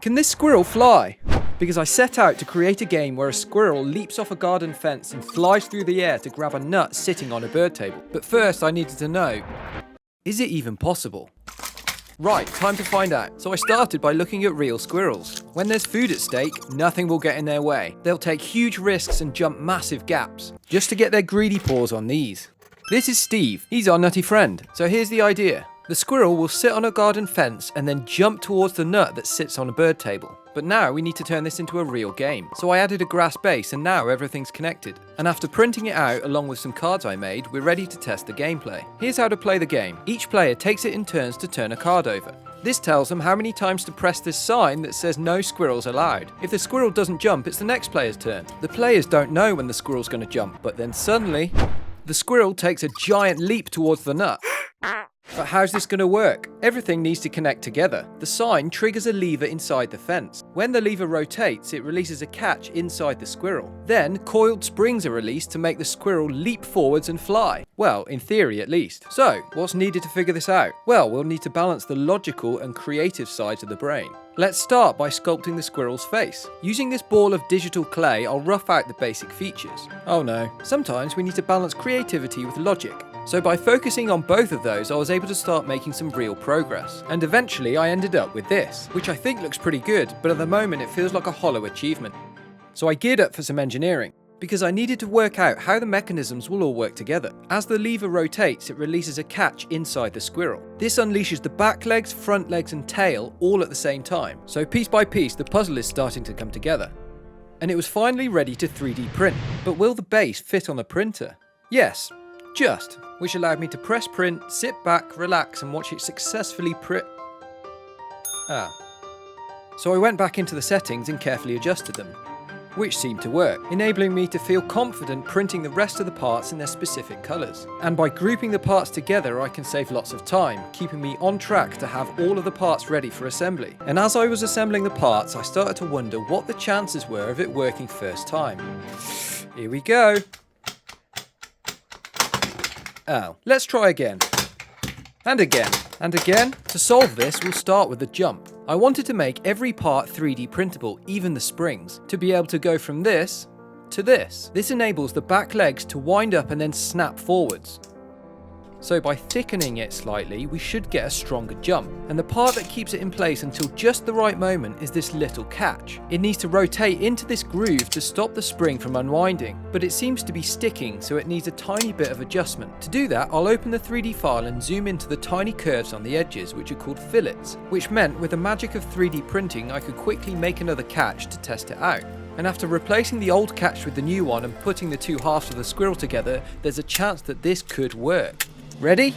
Can this squirrel fly? Because I set out to create a game where a squirrel leaps off a garden fence and flies through the air to grab a nut sitting on a bird table. But first I needed to know, is it even possible? Right, time to find out. So I started by looking at real squirrels. When there's food at stake, nothing will get in their way. They'll take huge risks and jump massive gaps, just to get their greedy paws on these. This is Steve, he's our nutty friend. So here's the idea. The squirrel will sit on a garden fence and then jump towards the nut that sits on a bird table. But now we need to turn this into a real game. So I added a grass base and now everything's connected. And after printing it out along with some cards I made, we're ready to test the gameplay. Here's how to play the game. Each player takes it in turns to turn a card over. This tells them how many times to press this sign that says no squirrels allowed. If the squirrel doesn't jump, it's the next player's turn. The players don't know when the squirrel's going to jump, but then suddenly, the squirrel takes a giant leap towards the nut. But how's this going to work? Everything needs to connect together. The sign triggers a lever inside the fence. When the lever rotates, it releases a catch inside the squirrel. Then, coiled springs are released to make the squirrel leap forwards and fly. Well, in theory at least. So, what's needed to figure this out? Well, we'll need to balance the logical and creative sides of the brain. Let's start by sculpting the squirrel's face. Using this ball of digital clay, I'll rough out the basic features. Oh no, sometimes we need to balance creativity with logic. So by focusing on both of those, I was able to start making some real progress. And eventually I ended up with this, which I think looks pretty good, but at the moment it feels like a hollow achievement. So I geared up for some engineering, because I needed to work out how the mechanisms will all work together. As the lever rotates, it releases a catch inside the squirrel. This unleashes the back legs, front legs and tail all at the same time. So piece by piece, the puzzle is starting to come together. And it was finally ready to 3D print. But will the base fit on the printer? Yes. Just, which allowed me to press print, sit back, relax and watch it successfully print. So I went back into the settings and carefully adjusted them, which seemed to work, enabling me to feel confident printing the rest of the parts in their specific colours. And by grouping the parts together I can save lots of time, keeping me on track to have all of the parts ready for assembly. And as I was assembling the parts I started to wonder what the chances were of it working first time. Here we go. Oh, let's try again. And again. And again. To solve this, we'll start with the jump. I wanted to make every part 3D printable, even the springs, to be able to go from this to this. This enables the back legs to wind up and then snap forwards. So by thickening it slightly, we should get a stronger jump. And the part that keeps it in place until just the right moment is this little catch. It needs to rotate into this groove to stop the spring from unwinding, but it seems to be sticking, so it needs a tiny bit of adjustment. To do that, I'll open the 3D file and zoom into the tiny curves on the edges, which are called fillets, which meant with the magic of 3D printing, I could quickly make another catch to test it out. And after replacing the old catch with the new one and putting the two halves of the squirrel together, there's a chance that this could work. Ready?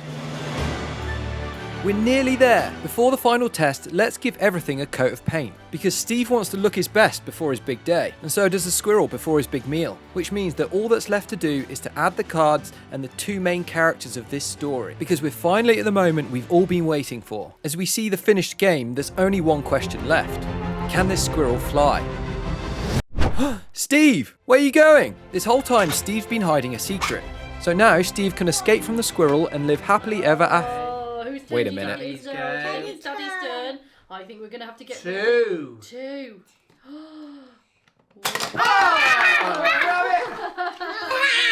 We're nearly there. Before the final test, let's give everything a coat of paint. Because Steve wants to look his best before his big day, and so does the squirrel before his big meal. Which means that all that's left to do is to add the cards and the two main characters of this story. Because we're finally at the moment we've all been waiting for. As we see the finished game, there's only one question left. Can this squirrel fly? Steve! Where are you going? This whole time Steve's been hiding a secret. So now Steve can escape from the squirrel and live happily ever after. Wait a minute. It's Daddy's turn. I think we're going to have to get... Two. Two. Oh!